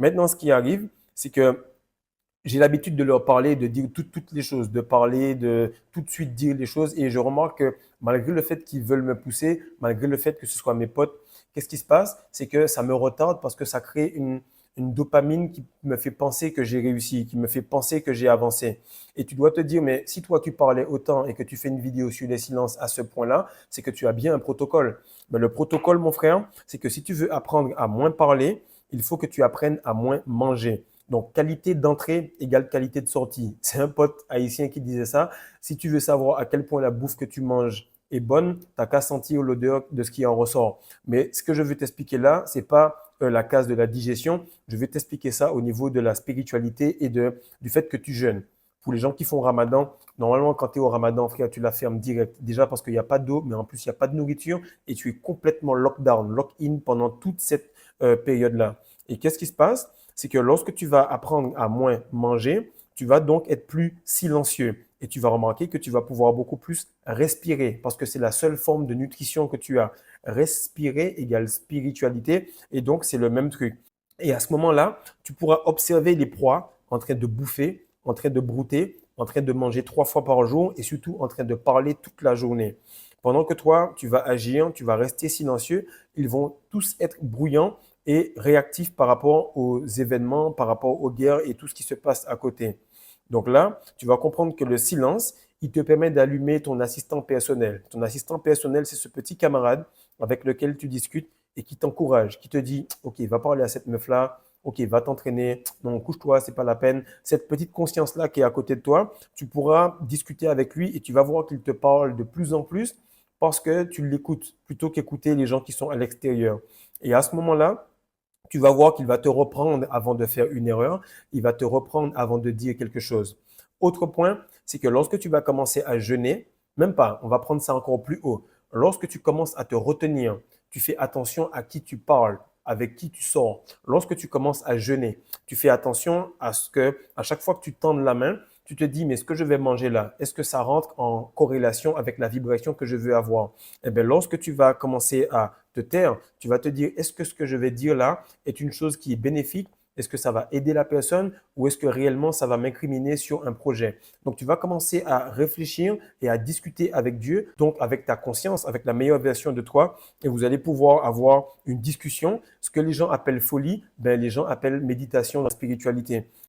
Maintenant, ce qui arrive, c'est que j'ai l'habitude de leur parler, de dire toutes les choses, de parler, de tout de suite dire les choses. Et je remarque que malgré le fait qu'ils veulent me pousser, malgré le fait que ce soit mes potes, qu'est-ce qui se passe? C'est que ça me retarde parce que ça crée une dopamine qui me fait penser que j'ai réussi, qui me fait penser que j'ai avancé. Et tu dois te dire, mais si toi tu parlais autant et que tu fais une vidéo sur les silences à ce point-là, c'est que tu as bien un protocole. Mais le protocole, mon frère, c'est que si tu veux apprendre à moins parler, il faut que tu apprennes à moins manger. Donc, qualité d'entrée égale qualité de sortie. C'est un pote haïtien qui disait ça. Si tu veux savoir à quel point la bouffe que tu manges est bonne, t'as qu'à sentir l'odeur de ce qui en ressort. Mais ce que je veux t'expliquer là, c'est pas la case de la digestion. Je vais t'expliquer ça au niveau de la spiritualité et du fait que tu jeûnes. Pour les gens qui font Ramadan, normalement, quand tu es au Ramadan, frère, tu la fermes direct. Déjà parce qu'il n'y a pas d'eau, mais en plus, il n'y a pas de nourriture et tu es complètement lockdown, lock-in pendant toute cette période-là. Et qu'est-ce qui se passe? C'est que lorsque tu vas apprendre à moins manger, tu vas donc être plus silencieux et tu vas remarquer que tu vas pouvoir beaucoup plus respirer parce que c'est la seule forme de nutrition que tu as. Respirer égale spiritualité et donc c'est le même truc. Et à ce moment-là, tu pourras observer les proies en train de bouffer, en train de brouter, en train de manger 3 fois par jour et surtout en train de parler toute la journée. Pendant que toi, tu vas agir, tu vas rester silencieux, ils vont tous être bruyants et réactifs par rapport aux événements, par rapport aux guerres et tout ce qui se passe à côté. Donc là, tu vas comprendre que le silence, il te permet d'allumer ton assistant personnel. Ton assistant personnel, c'est ce petit camarade avec lequel tu discutes et qui t'encourage, qui te dit, OK, va parler à cette meuf-là, OK, va t'entraîner, non, couche-toi, c'est pas la peine. Cette petite conscience-là qui est à côté de toi, tu pourras discuter avec lui et tu vas voir qu'il te parle de plus en plus parce que tu l'écoutes plutôt qu'écouter les gens qui sont à l'extérieur. Et à ce moment-là, tu vas voir qu'il va te reprendre avant de faire une erreur, il va te reprendre avant de dire quelque chose. Autre point, c'est que lorsque tu vas commencer à jeûner, même pas, on va prendre ça encore plus haut. Lorsque tu commences à te retenir, tu fais attention à qui tu parles, avec qui tu sors. Lorsque tu commences à jeûner, tu fais attention à ce que, à chaque fois que tu tends la main, tu te dis, mais ce que je vais manger là, est-ce que ça rentre en corrélation avec la vibration que je veux avoir? Eh bien, lorsque tu vas commencer à te taire, tu vas te dire, est-ce que ce que je vais dire là est une chose qui est bénéfique? Est-ce que ça va aider la personne ou est-ce que réellement ça va m'incriminer sur un projet? Donc, tu vas commencer à réfléchir et à discuter avec Dieu, donc avec ta conscience, avec la meilleure version de toi, et vous allez pouvoir avoir une discussion. Ce que les gens appellent folie, ben, les gens appellent méditation dans la spiritualité.